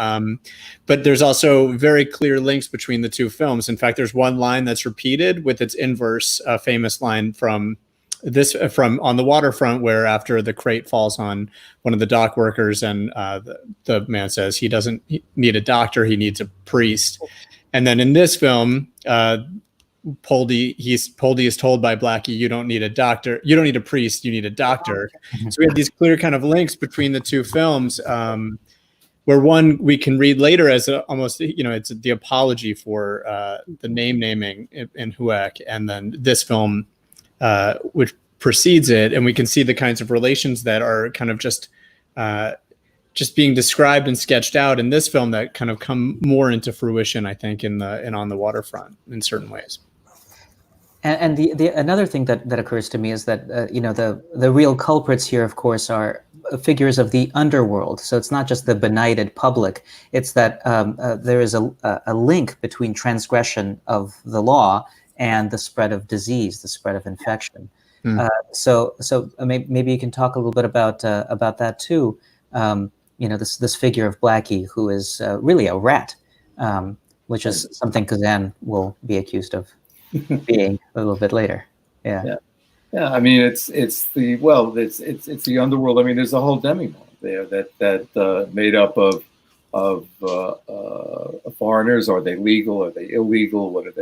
But there's also very clear links between the two films. In fact, there's one line that's repeated with its inverse, famous line from On the Waterfront, where after the crate falls on one of the dock workers and the man says he doesn't need a doctor, he needs a priest. And then in this film, Poldy is told by Blackie, you don't need a doctor, you don't need a priest, you need a doctor. So we have these clear kind of links between the two films, where one we can read later as almost, it's the apology for the naming in 𝙎𝙧𝙧𝙚, and then this film, which precedes it, and we can see the kinds of relations that are kind of just being described and sketched out in this film that kind of come more into fruition, I think, in On the Waterfront in certain ways. And the another thing that occurs to me is that the real culprits here, of course, are figures of the underworld. So it's not just the benighted public; it's that there is a link between transgression of the law and the spread of disease, the spread of infection. So maybe you can talk a little bit about that too. This figure of Blackie, who is really a rat, which is something Kazan will be accused of being a little bit later. Yeah. I mean, it's the underworld. I mean, there's a whole demigod there that made up of foreigners. Are they legal? Are they illegal? What is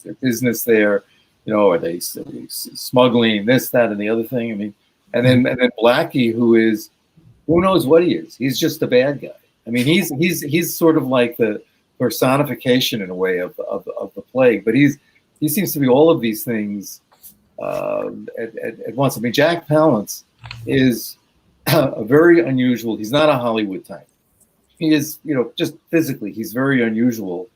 their business there? Are they smuggling this, that, and the other thing? I mean, and then Blackie, who knows what he is? He's just a bad guy. I mean, he's sort of like the personification in a way of the plague, but he seems to be all of these things at once. I mean, Jack Palance is a very unusual. He's not a Hollywood type. He is, just physically, he's very unusual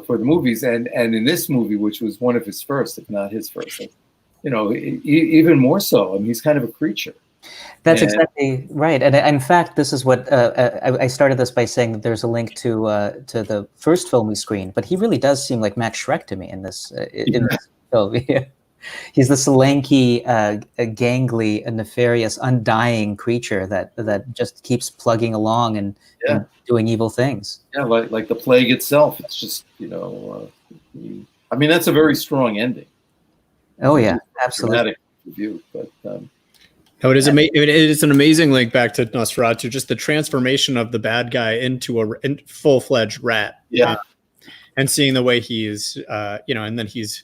for the movies, and in this movie, which was one of his first, if not his first, even more so. I mean, he's kind of a creature. That's exactly right. And in fact, this is what I started this by saying that there's a link to the first film we screened, but he really does seem like Max Schreck to me in this film. He's this lanky, gangly, nefarious, undying creature that just keeps plugging along and doing evil things. Yeah, like the plague itself. It's just, I mean, that's a very strong ending. Oh yeah, absolutely. Dramatic review, but. No, it is it is an amazing link back to Nosferatu, just the transformation of the bad guy into a full-fledged rat. Yeah, and seeing the way he's, and then he's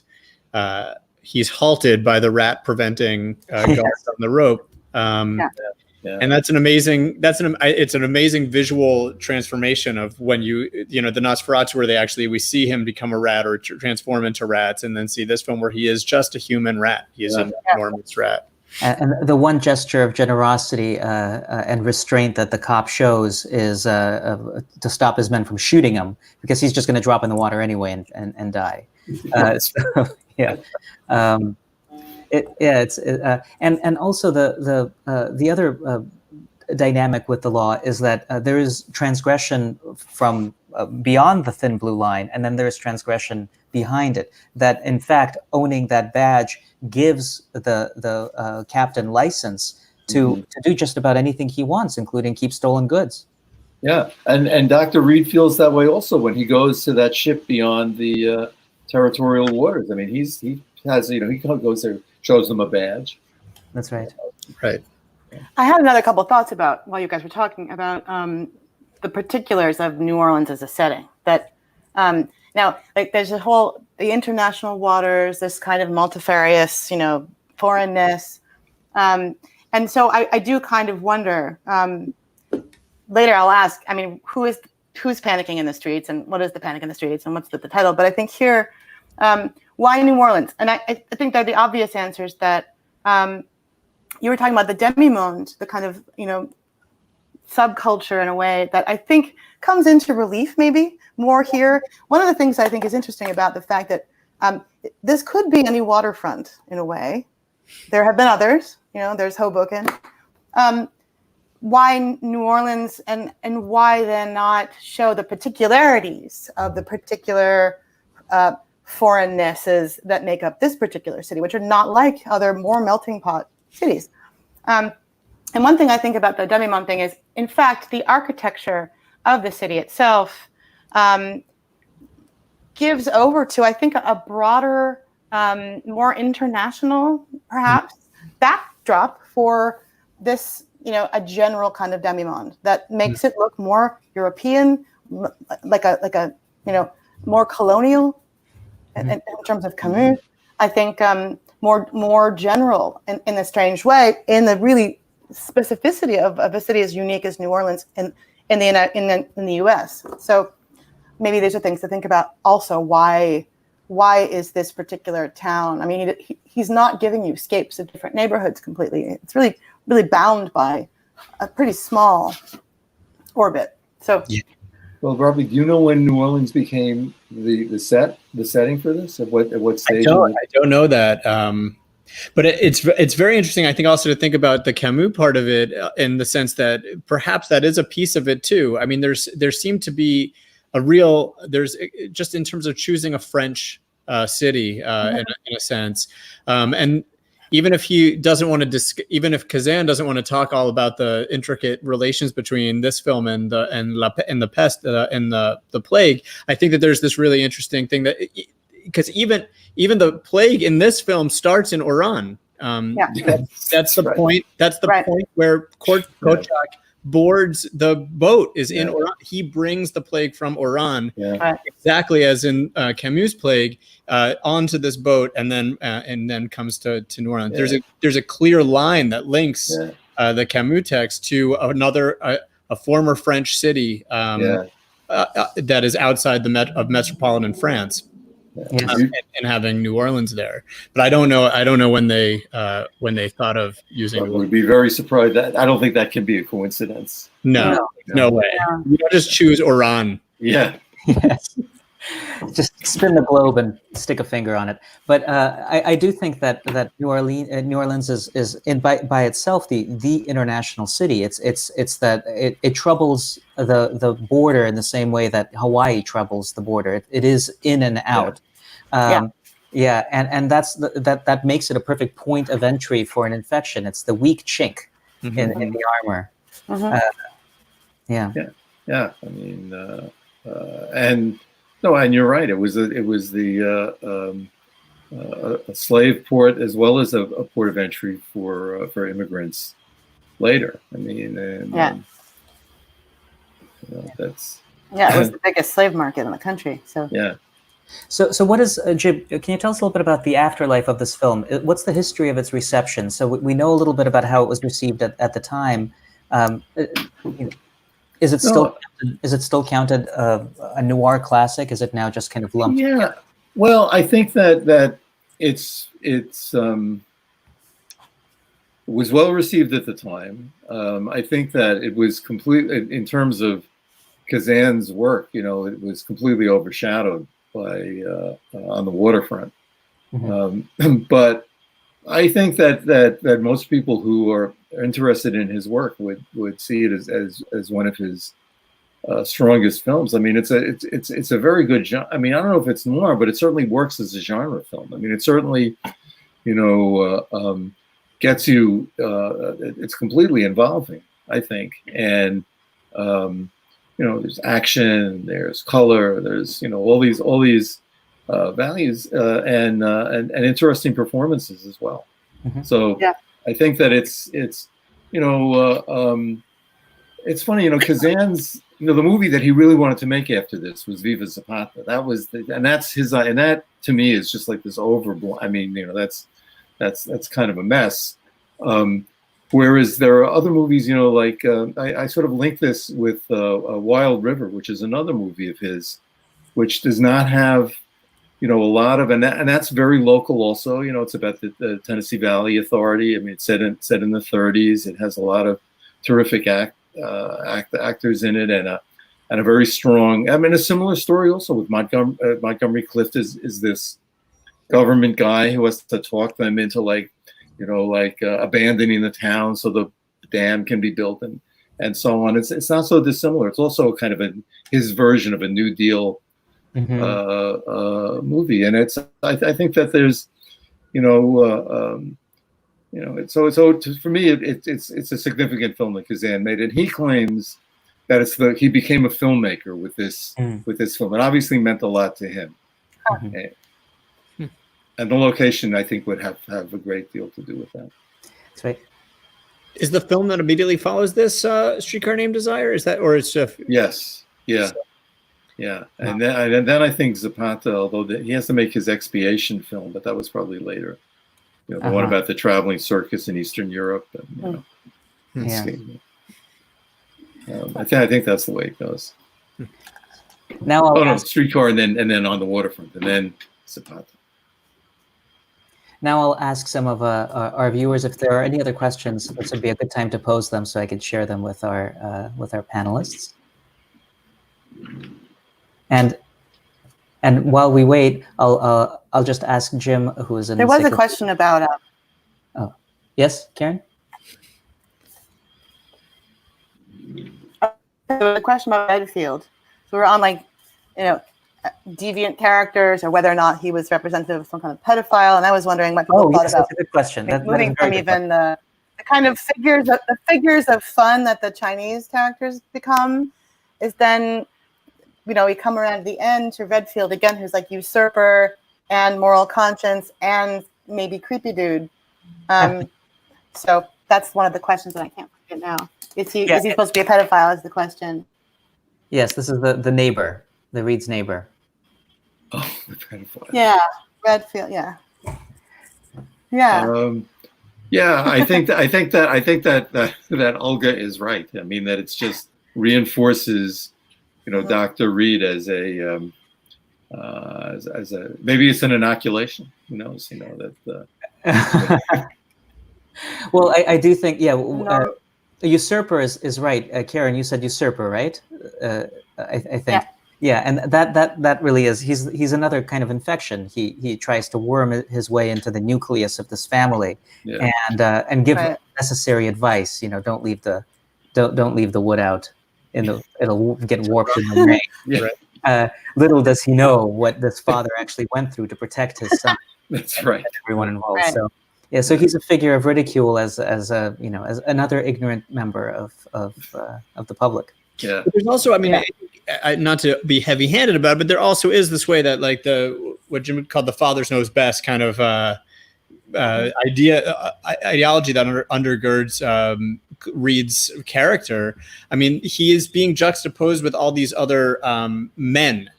halted by the rat preventing guards on the rope. And that's an amazing visual transformation of when the Nosferatu, where we see him become a rat or transform into rats, and then see this film where he is just a human rat. He is an enormous rat. And the one gesture of generosity and restraint that the cop shows is to stop his men from shooting him, because he's just going to drop in the water anyway and die. And also the other dynamic with the law is that there is transgression from beyond the thin blue line, and then there is transgression behind it. That in fact, owning that badge gives the captain license to do just about anything he wants, including keep stolen goods. Yeah, and Dr. Reed feels that way also when he goes to that ship beyond the territorial waters. I mean, he has, he goes there, shows them a badge. That's right. Right. I had another couple of thoughts about, while you guys were talking about the particulars of New Orleans as a setting. That now, there's the international waters, this kind of multifarious, foreignness, and so I do kind of wonder. Later, I'll ask. I mean, who's panicking in the streets, and what is the panic in the streets, and what's the title? But I think here, why New Orleans? And I think that the obvious answer is that you were talking about the demi-monde, the kind of, subculture in a way that I think comes into relief maybe more here. One of the things I think is interesting about the fact that this could be any waterfront in a way. There have been others, there's Hoboken. Why New Orleans, and why then not show the particularities of the particular foreignness that make up this particular city, which are not like other more melting pot cities. And one thing I think about the demi-monde thing is, in fact, the architecture of the city itself gives over to, I think, a broader, more international, perhaps, backdrop for this, a general kind of demi-monde that makes it look more European, like a more colonial in terms of Camus. I think more general in a strange way, in the really specificity of a city as unique as New Orleans in the U.S. So maybe these are things to think about. Also, why is this particular town? I mean, he's not giving you scapes of different neighborhoods completely. It's really bound by a pretty small orbit. So, well, Robbie, do you know when New Orleans became the setting for this? At what stage? I don't know that. But it's very interesting, I think, also to think about the Camus part of it in the sense that perhaps that is a piece of it too. I mean, there seemed to be there's just in terms of choosing a French city in a sense, and even if he doesn't want to, even if Kazan doesn't want to talk all about the intricate relations between this film and the pest and the plague, I think that there's this really interesting thing that. Because even the plague in this film starts in Oran. That's the point. That's the point where Kochak boards the boat is in Oran. He brings the plague from Oran, exactly as in Camus' plague, onto this boat, and then comes to New Orleans. There's a clear line that links the Camus text to a former French city that is outside of metropolitan France. And having New Orleans there, but I don't know when they thought of using. I would be very surprised. I don't think that can be a coincidence. No way. You don't just choose Oran. Yeah. Yes. Just spin the globe and stick a finger on it. But I do think that New Orleans is by itself the international city. It's that it troubles the border in the same way that Hawaii troubles the border. It is in and out. And that makes it a perfect point of entry for an infection. It's the weak chink in the armor. I mean, and. No, and you're right. It was a slave port as well as a port of entry for immigrants later. I mean, that's it was the biggest slave market in the country. So So what is Jib? Can you tell us a little bit about the afterlife of this film? What's the history of its reception? So we know a little bit about how it was received at the time. Is it still counted a noir classic? Is it now just kind of lumped? Yeah. Well, I think that it was well received at the time. I think that it was complete in terms of Kazan's work. It was completely overshadowed by On the Waterfront. But I think that most people who are interested in his work would see it as one of his strongest films. I mean, it's a very good genre. I mean, I don't know if it's noir, but it certainly works as a genre film. I mean, it certainly, gets you. It's completely involving, I think, and there's action, there's color, there's all these values and interesting performances as well. So I think that it's funny, Kazan's, the movie that he really wanted to make after this was Viva Zapata. That was and that's his, and that to me is just like this overblown. I mean, that's kind of a mess. Whereas there are other movies, like I sort of link this with Wild River, which is another movie of his, which does not have, a lot of, and that's very local also. It's about the Tennessee Valley Authority. I mean, it's set in the 30s. It has a lot of terrific actors in it, and a very strong. I mean, a similar story also with Montgomery Clift is this government guy who has to talk them into abandoning the town so the dam can be built and so on. It's not so dissimilar. It's also kind of his version of a New Deal movie, and I think that there's for me it's a significant film that Kazan made, and he claims that he became a filmmaker with this film. It obviously meant a lot to him. And the location, I think, would have a great deal to do with that. That's right. Is the film that immediately follows this Streetcar Named Desire? Is that, or it's just... Yes. Yeah. Yeah. And then I think Zapata, although he has to make his expiation film, but that was probably later. The one about the traveling circus in Eastern Europe. And, I think that's the way it goes. Now Streetcar and then on the waterfront and then Zapata. Now I'll ask some of our viewers if there are any other questions. This would be a good time to pose them so I could share them with our panelists. And while we wait, I'll just ask Jim, who is in. There was a question about. Oh, yes, Karen. There was a question about Redfield. So we're on deviant characters, or whether or not he was representative of some kind of pedophile, and I was wondering what people thought about. That's a good question. Moving from even the kind of figures of fun that the Chinese characters become, is then, we come around at the end to Redfield again, who's like usurper and moral conscience and maybe creepy dude. So that's one of the questions that I can't forget now. Is he supposed to be a pedophile? Is the question. Yes, this is the neighbor, the Reed's neighbor. Oh, the pedophile. Yeah, Redfield. Yeah. Yeah. I think that Olga is right. I mean, that it's just reinforces, Dr. Reed as a maybe it's an inoculation. Who knows? That. Well, I do think the usurper is right. Karen, you said usurper, right? I think. Yeah. Yeah, and that really is. He's another kind of infection. He tries to worm his way into the nucleus of this family, and give necessary advice. Don't leave the wood out. It'll get warped in the rain. Right. Little does he know what this father actually went through to protect his son. That's right. Everyone involved. Right. So he's a figure of ridicule as another ignorant member of the public. Yeah. But there's also, not to be heavy-handed about it, but there also is this way that what Jim called the father knows best kind of ideology that undergirds Reed's character. I mean, he is being juxtaposed with all these other men.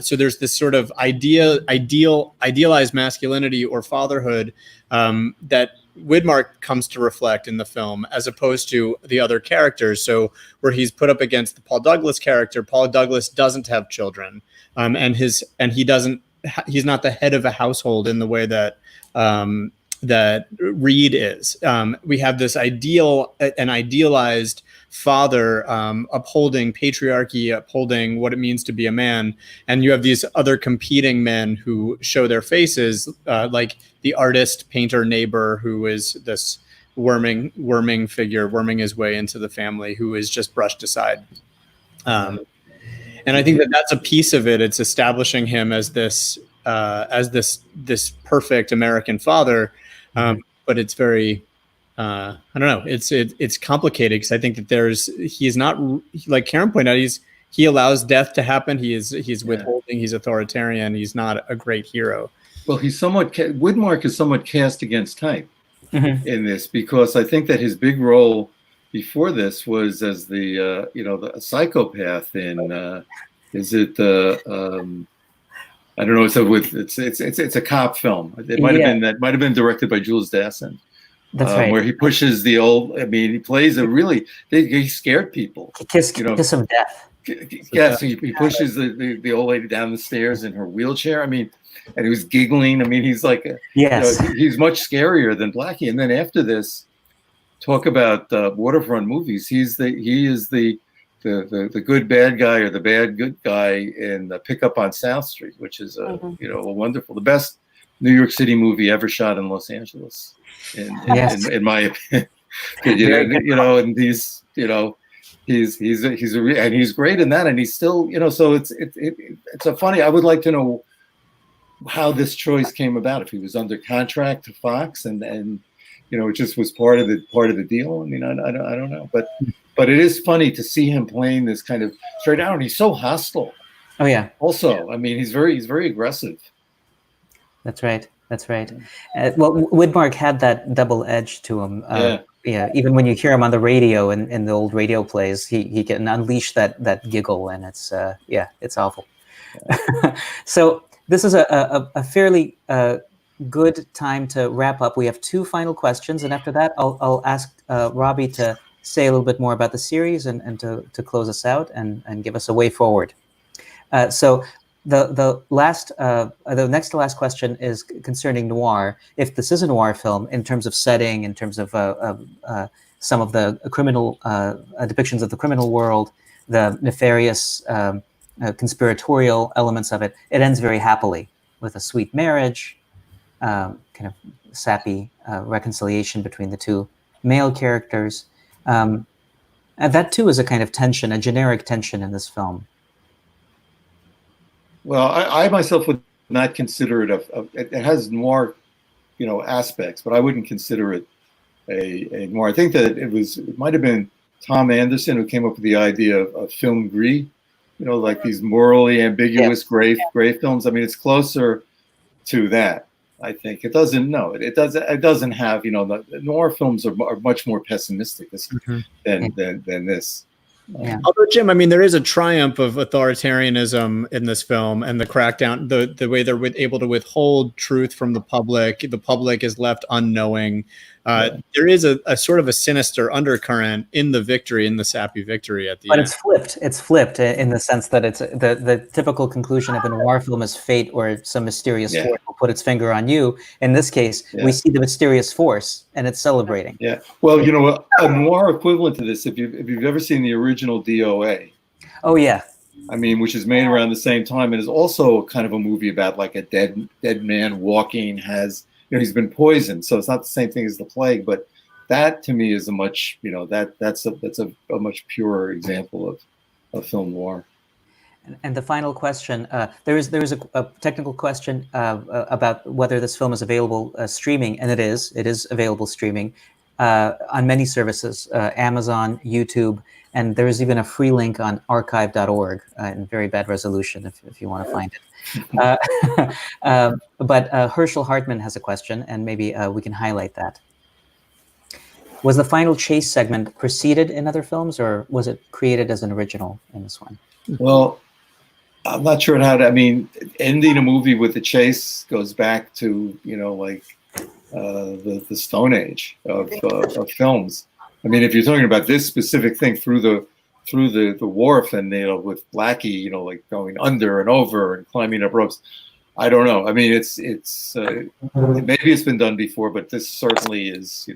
So there's this sort of idealized masculinity or fatherhood that Widmark comes to reflect in the film, as opposed to the other characters. So where he's put up against the Paul Douglas character, Paul Douglas doesn't have children, and he's not the head of a household in the way that that Reed is. We have this idealized father upholding patriarchy, upholding what it means to be a man, and you have these other competing men who show their faces, like the artist painter neighbor, who is this worming figure, worming his way into the family, who is just brushed aside. And I think that that's a piece of it. It's establishing him as this perfect American father, but it's very I don't know. It's complicated, because I think that he's not, like Karen pointed out, he allows death to happen. He's withholding. He's authoritarian. He's not a great hero. Well, Widmark is somewhat cast against type in this, because I think that his big role before this was as the psychopath in I don't know. It's a cop film. It might have been directed by Jules Dassin. That's right. Where he pushes the old. I mean, he plays he scared people. Kiss of death. Yes, he pushes the old lady down the stairs in her wheelchair. I mean, and he was giggling. I mean, he's like, Yes. he's much scarier than Blackie. And then after this, talk about Waterfront movies. He is the good bad guy or the bad good guy in Pickup on South Street, which is a wonderful, the best New York City movie ever shot in Los Angeles, in my opinion. And he's great in that, and he's still, so it's a funny. I would like to know how this choice came about. If he was under contract to Fox, and it just was part of the deal. I mean, I don't know, but it is funny to see him playing this kind of straight out. And he's so hostile. Oh yeah. Also, I mean, he's very aggressive. That's right. Well, Widmark had that double edge to him. Yeah. Even when you hear him on the radio in the old radio plays, he can unleash that giggle, and it's it's awful. So this is a fairly good time to wrap up. We have 2 final questions, and after that, I'll ask Robbie to say a little bit more about the series and to close us out and give us a way forward. So the next to last question is concerning noir. If this is a noir film, in terms of setting, in terms of some of the criminal depictions of the criminal world, the nefarious conspiratorial elements of it, it ends very happily with a sweet marriage, kind of sappy reconciliation between the 2 male characters. And that too is a kind of tension, a generic tension in this film. Well, I myself would not consider it it has noir, aspects, but I wouldn't consider it a noir. I think that it might have been Tom Anderson who came up with the idea of film gris, like these morally ambiguous gray films. I mean, it's closer to that. I think it doesn't. No, it doesn't have. The noir films are much more pessimistic than this. Yeah. Although, Jim, I mean, there is a triumph of authoritarianism in this film, and the crackdown, the way they're able to withhold truth from the public is left unknowing. There is a sort of a sinister undercurrent in the sappy victory at the end. But it's flipped in the sense that it's the typical conclusion of a noir film is fate, or some mysterious force will put its finger on you. In this case, we see the mysterious force, and it's celebrating. Yeah. Well, a noir equivalent to this, if you've ever seen the original DOA. Oh yeah. I mean, which is made around the same time, and is also kind of a movie about like a dead man walking, he's been poisoned, so it's not the same thing as the plague, but that to me is a much, that's a much purer example of film noir. And the final question, there is a technical question about whether this film is available streaming, and it is available streaming on many services, Amazon, YouTube, and there is even a free link on archive.org in very bad resolution if you want to find it. But Herschel Hartman has a question, and maybe we can highlight that. Was the final chase segment preceded in other films, or was it created as an original in this one? Well, I'm not sure ending a movie with the chase goes back to, the Stone Age of films. I mean, if you're talking about this specific thing through the wharf and with Blackie, like going under and over and climbing up ropes, I don't know. I mean, it's maybe it's been done before, but this certainly is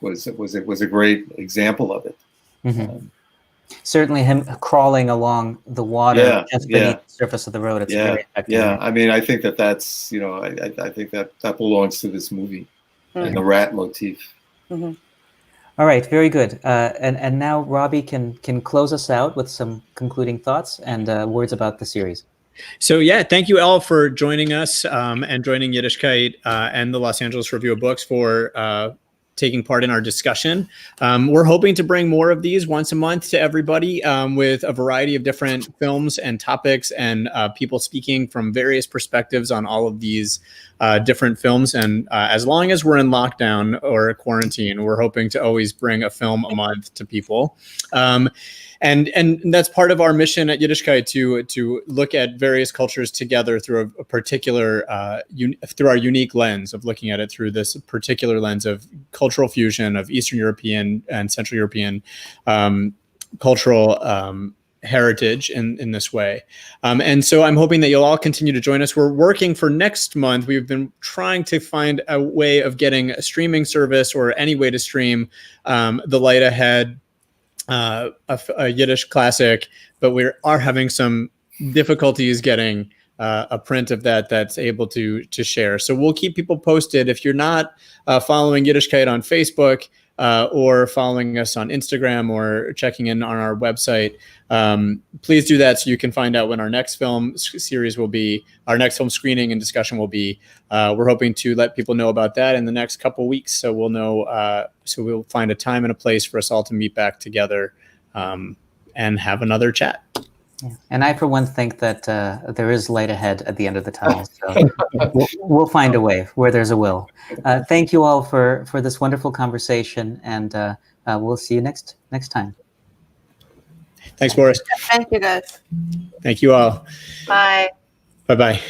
was a great example of it. Mm-hmm. Certainly, him crawling along the water just beneath the surface of the road. It's very effective. Yeah, I mean, I think that's I think that belongs to this movie, and the rat motif. Mm-hmm. All right, very good. And now Robbie can close us out with some concluding thoughts and words about the series. So thank you all for joining us and joining Yiddishkayt and the Los Angeles Review of Books for taking part in our discussion. We're hoping to bring more of these once a month to everybody with a variety of different films and topics and people speaking from various perspectives on all of these different films. And as long as we're in lockdown or quarantine, we're hoping to always bring a film a month to people. And that's part of our mission at Yiddishkayt to look at various cultures together through a particular through our unique lens of looking at it through this particular lens of cultural fusion of Eastern European and Central European cultural heritage in this way. And so I'm hoping that you'll all continue to join us. We're working for next month. We've been trying to find a way of getting a streaming service or any way to stream the Light Ahead, a Yiddish classic, but we are having some difficulties getting a print of that's able to share. So we'll keep people posted. If you're not following Yiddishkayt on Facebook or following us on Instagram or checking in on our website, please do that so you can find out when our next film series will be, our next film screening and discussion will be. We're hoping to let people know about that in the next couple of weeks. So we'll know, so we'll find a time and a place for us all to meet back together and have another chat. Yeah. And I, for one, think that there is light ahead at the end of the tunnel. So we'll find a way where there's a will. Thank you all for this wonderful conversation, and we'll see you next time. Thanks, Boris. Thank you, guys. Thank you all. Bye. Bye-bye.